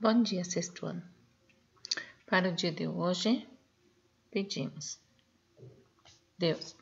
Bom dia, sexto ano. Para o dia de hoje, pedimos: Deus,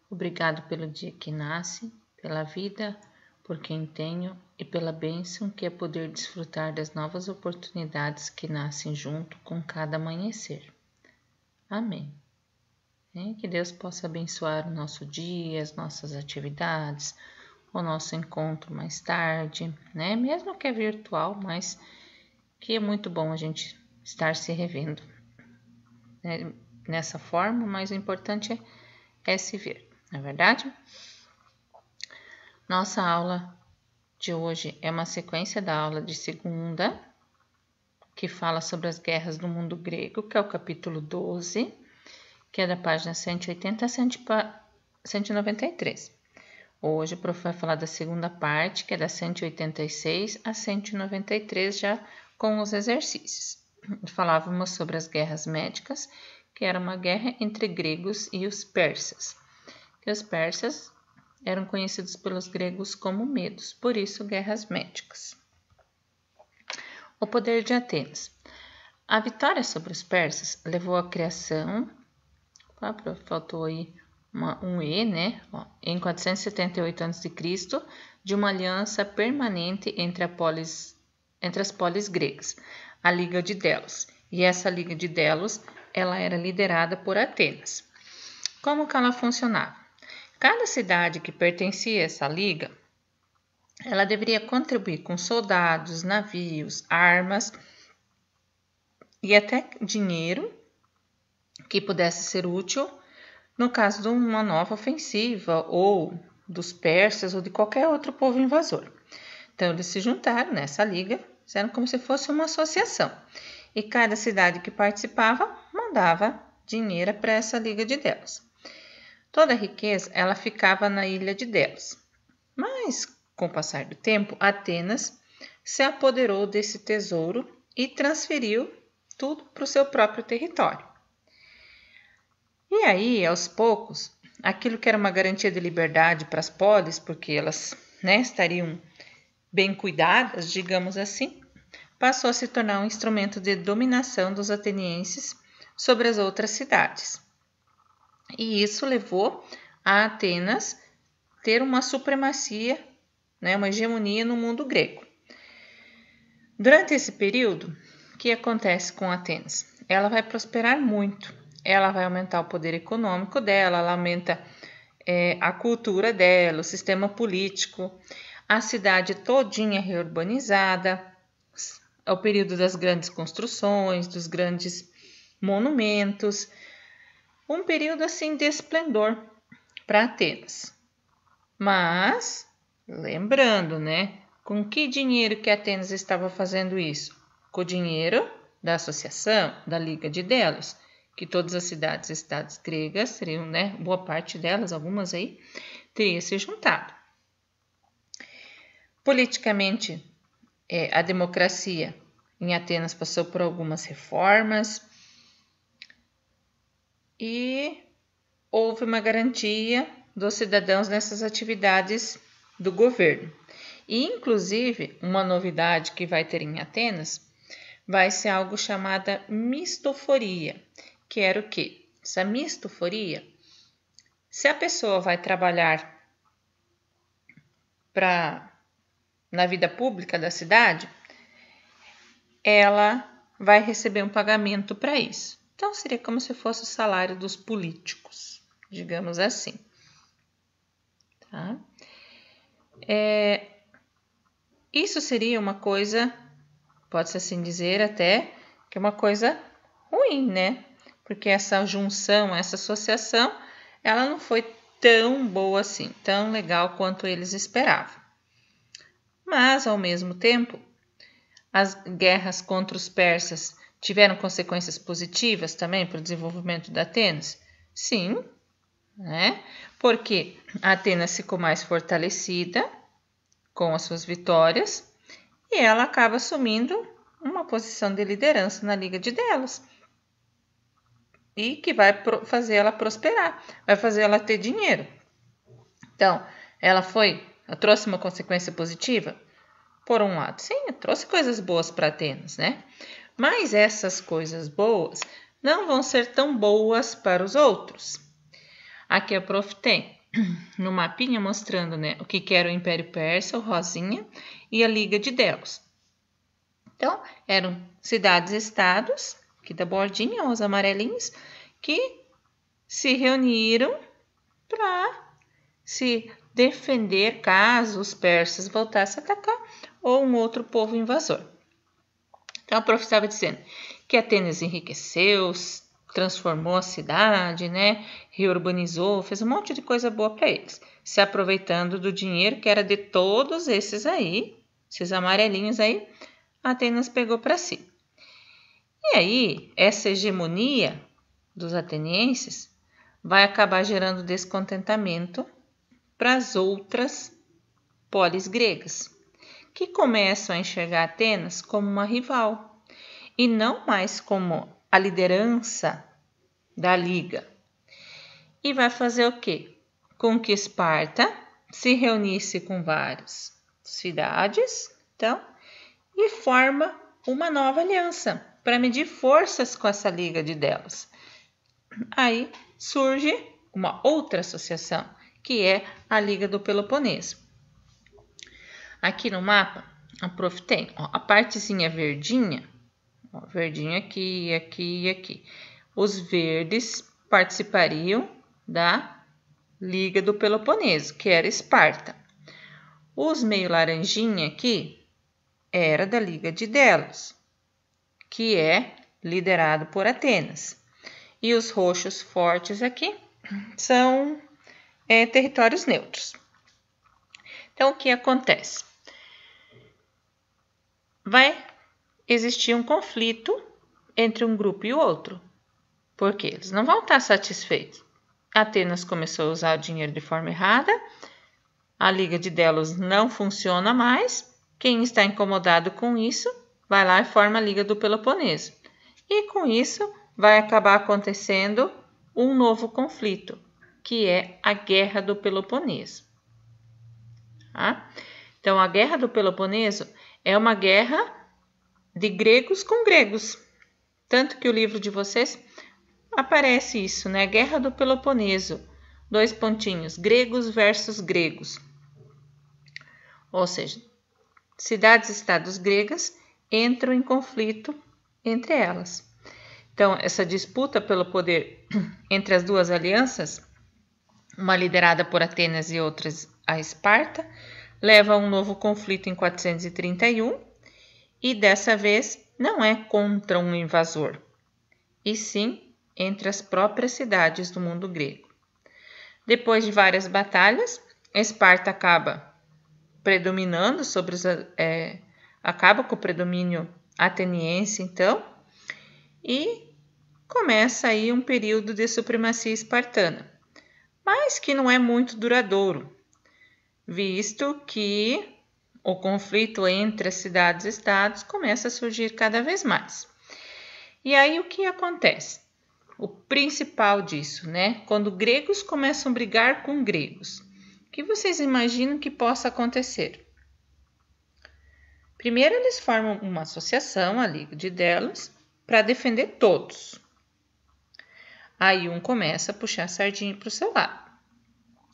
obrigado pelo dia que nasce, pela vida por quem tenho e pela bênção que é poder desfrutar das novas oportunidades que nascem junto com cada amanhecer. Amém. Que Deus possa abençoar o nosso dia, as nossas atividades, o nosso encontro mais tarde, Mesmo que é virtual, mas que é muito bom a gente estar se revendo nessa forma, mas o importante é se ver, não é verdade? Nossa aula de hoje é uma sequência da aula de segunda, que fala sobre as guerras do mundo grego, que é o capítulo 12, que é da página 180 a 193. Hoje o prof vai falar da segunda parte, que é da 186 a 193, já com os exercícios. Falávamos sobre as guerras médicas, que era uma guerra entre gregos e os persas. Que os persas eram conhecidos pelos gregos como medos, por isso guerras médicas. O poder de Atenas. A vitória sobre os persas levou à criação, faltou aí um E, em 478 a.C., de uma aliança permanente entre as polis gregas, a Liga de Delos. E essa Liga de Delos, ela era liderada por Atenas. Como que ela funcionava? Cada cidade que pertencia a essa liga, ela deveria contribuir com soldados, navios, armas e até dinheiro que pudesse ser útil no caso de uma nova ofensiva ou dos persas ou de qualquer outro povo invasor. Então, eles se juntaram nessa liga, fizeram como se fosse uma associação. E cada cidade que participava mandava dinheiro para essa Liga de Delos. Toda a riqueza ela ficava na ilha de Delos. Mas, com o passar do tempo, Atenas se apoderou desse tesouro e transferiu tudo para o seu próprio território. E aí, aos poucos, aquilo que era uma garantia de liberdade para as polis, porque elas estariam bem cuidadas, digamos assim, passou a se tornar um instrumento de dominação dos atenienses sobre as outras cidades. E isso levou a Atenas ter uma supremacia, uma hegemonia no mundo grego. Durante esse período, o que acontece com Atenas? Ela vai prosperar muito. Ela vai aumentar o poder econômico dela, ela aumenta a cultura dela, o sistema político, a cidade todinha reurbanizada, é o período das grandes construções, dos grandes monumentos, um período assim de esplendor para Atenas. Mas, lembrando, com que dinheiro que Atenas estava fazendo isso? Com o dinheiro da associação, da Liga de Delos, que todas as cidades e estados gregas seriam, boa parte delas, algumas aí, teria se juntado. Politicamente, a democracia em Atenas passou por algumas reformas e houve uma garantia dos cidadãos nessas atividades do governo. E, inclusive, uma novidade que vai ter em Atenas vai ser algo chamada mistoforia, que era o quê? Essa mistoforia, se a pessoa vai trabalhar na vida pública da cidade, ela vai receber um pagamento para isso. Então, seria como se fosse o salário dos políticos, digamos assim. Tá? Isso seria uma coisa, pode-se assim dizer até, que é uma coisa ruim, Porque essa junção, essa associação, ela não foi tão boa assim, tão legal quanto eles esperavam. Mas, ao mesmo tempo, as guerras contra os persas tiveram consequências positivas também para o desenvolvimento da Atenas? Sim, Porque a Atenas ficou mais fortalecida com as suas vitórias e ela acaba assumindo uma posição de liderança na Liga de Delos. E que vai fazer ela prosperar, vai fazer ela ter dinheiro. Então, ela trouxe uma consequência positiva? por um lado, sim, trouxe coisas boas para Atenas, né? Mas essas coisas boas não vão ser tão boas para os outros. Aqui a prof tem no mapinha mostrando, né, o que era o Império Persa, o rosinha, e a Liga de Delos. Então, eram cidades-estados, aqui da bordinha, os amarelinhos, que se reuniram para se defender caso os persas voltassem a atacar ou um outro povo invasor. Então, a prof estava dizendo que Atenas enriqueceu, transformou a cidade, né? Reurbanizou, fez um monte de coisa boa para eles, se aproveitando do dinheiro que era de todos esses aí, esses amarelinhos aí, Atenas pegou para si. E aí, essa hegemonia dos atenienses vai acabar gerando descontentamento para as outras polis gregas, que começam a enxergar Atenas como uma rival e não mais como a liderança da liga. E vai fazer o quê? Com que Esparta se reunisse com várias cidades, então, e forma uma nova aliança para medir forças com essa liga de Delos. Aí surge uma outra associação, que é a Liga do Peloponeso. Aqui no mapa, a prof tem a partezinha verdinha, verdinho aqui, aqui e aqui. Os verdes participariam da Liga do Peloponeso, que era Esparta. Os meio laranjinha aqui era da Liga de Delos, que é liderado por Atenas. E os roxos fortes aqui são territórios neutros. Então, o que acontece? Vai existir um conflito entre um grupo e o outro, porque eles não vão estar satisfeitos. Atenas começou a usar o dinheiro de forma errada, a Liga de Delos não funciona mais, quem está incomodado com isso vai lá e forma a Liga do Peloponeso. E com isso vai acabar acontecendo um novo conflito, que é a Guerra do Peloponeso. Tá? Então, a Guerra do Peloponeso é uma guerra de gregos com gregos. Tanto que o livro de vocês aparece isso, né? Guerra do Peloponeso, 2 pontinhos, gregos versus gregos. Ou seja, cidades-estados gregas entram em conflito entre elas. Então, essa disputa pelo poder entre as duas alianças, uma liderada por Atenas e outras a Esparta, leva a um novo conflito em 431 e dessa vez não é contra um invasor, e sim entre as próprias cidades do mundo grego. Depois de várias batalhas, Esparta acaba predominando sobre acaba com o predomínio ateniense, então, e começa aí um período de supremacia espartana, mas que não é muito duradouro, visto que o conflito entre as cidades e estados começa a surgir cada vez mais. E aí o que acontece? O principal disso, né? Quando gregos começam a brigar com gregos, o que vocês imaginam que possa acontecer? Primeiro eles formam uma associação, a Liga de Delos, para defender todos. Aí um começa a puxar a sardinha para o seu lado.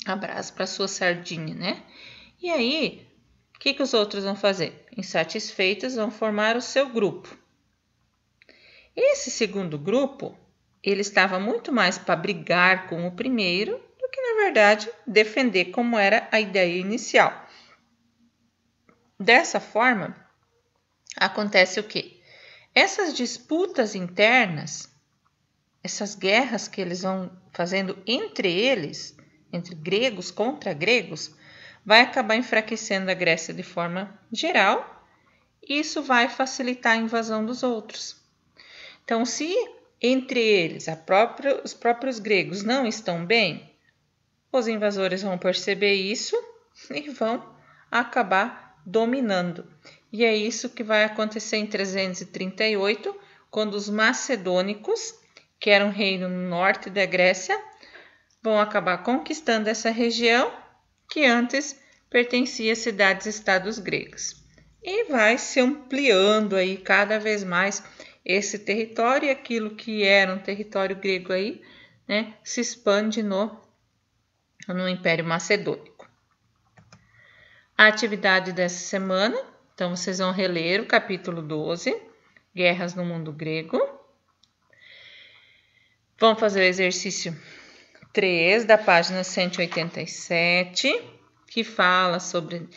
Abraço para a sua sardinha, né? E aí, o que os outros vão fazer? Insatisfeitos, vão formar o seu grupo. Esse segundo grupo, ele estava muito mais para brigar com o primeiro do que, na verdade, defender como era a ideia inicial. Dessa forma, acontece o quê? Essas disputas internas, essas guerras que eles vão fazendo entre eles, entre gregos contra gregos, vai acabar enfraquecendo a Grécia de forma geral e isso vai facilitar a invasão dos outros. Então, se entre eles os próprios gregos não estão bem, os invasores vão perceber isso e vão acabar dominando. E é isso que vai acontecer em 338, quando os macedônicos, que eram um reino no norte da Grécia, vão acabar conquistando essa região que antes pertencia a cidades-estados gregas. e vai se ampliando aí cada vez mais esse território, e aquilo que era um território grego aí, né, se expande no Império Macedônico. A atividade dessa semana, então vocês vão reler o capítulo 12, Guerras no Mundo Grego. Vão fazer o exercício 3 da página 187, que fala sobre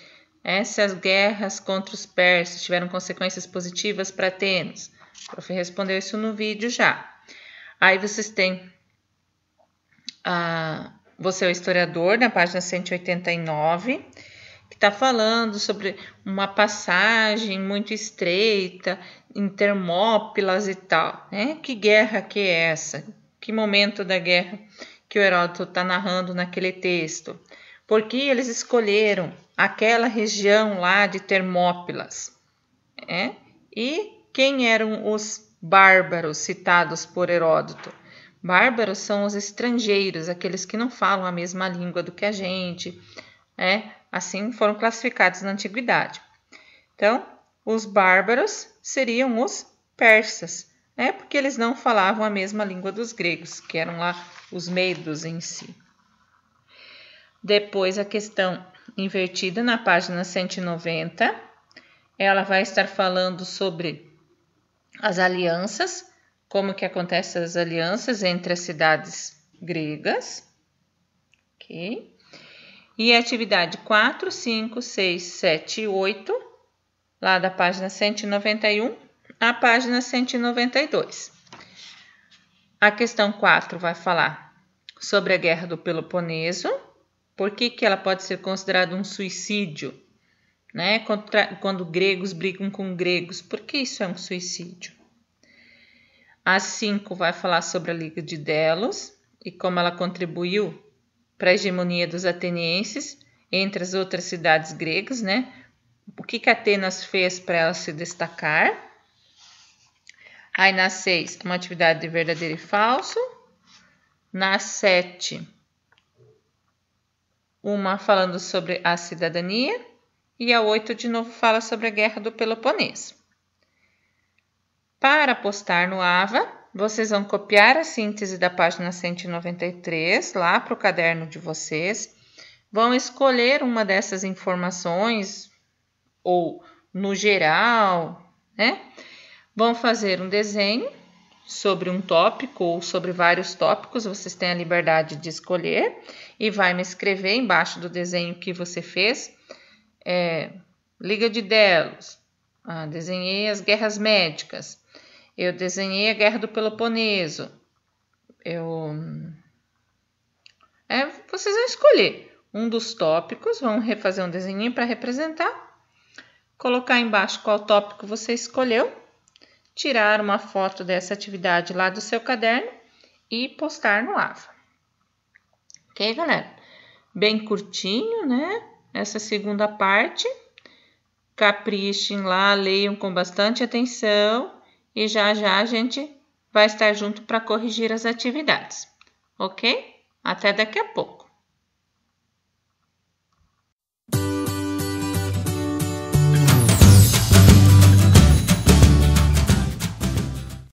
se as guerras contra os persas tiveram consequências positivas para Atenas. O prof. respondeu isso no vídeo já. Aí vocês têm Você é o Historiador, na página 189, que está falando sobre uma passagem muito estreita em Termópilas e tal. Né? Que guerra que é essa? Que momento da guerra que o Heródoto está narrando naquele texto? Por que eles escolheram aquela região lá de Termópilas? E quem eram os bárbaros citados por Heródoto? Bárbaros são os estrangeiros, aqueles que não falam a mesma língua do que a gente. Assim foram classificados na antiguidade. Então, os bárbaros seriam os persas, porque eles não falavam a mesma língua dos gregos, que eram lá os medos em si. Depois, a questão invertida na página 190, ela vai estar falando sobre as alianças, como que acontecem as alianças entre as cidades gregas. Ok? E a atividade 4, 5, 6, 7 e 8, lá da página 191 à página 192. A questão 4 vai falar sobre a Guerra do Peloponeso, por que ela pode ser considerada um suicídio, quando gregos brigam com gregos, por que isso é um suicídio? A 5 vai falar sobre a Liga de Delos e como ela contribuiu para a hegemonia dos atenienses entre as outras cidades gregas, O que Atenas fez para ela se destacar? Aí na 6, uma atividade de verdadeiro e falso. Na 7, uma falando sobre a cidadania. E a 8, de novo, fala sobre a Guerra do Peloponeso. Para postar no AVA, vocês vão copiar a síntese da página 193 lá para o caderno de vocês. Vão escolher uma dessas informações, ou no geral, Vão fazer um desenho sobre um tópico ou sobre vários tópicos, vocês têm a liberdade de escolher, e vai me escrever embaixo do desenho que você fez. Liga de Delos, desenhei as guerras médicas, eu desenhei a Guerra do Peloponeso. Vocês vão escolher um dos tópicos, vão refazer um desenho para representar, colocar embaixo qual tópico você escolheu, tirar uma foto dessa atividade lá do seu caderno e postar no AVA. Ok, galera? Bem curtinho, Essa segunda parte. Caprichem lá, leiam com bastante atenção e já a gente vai estar junto para corrigir as atividades. Ok? Até daqui a pouco.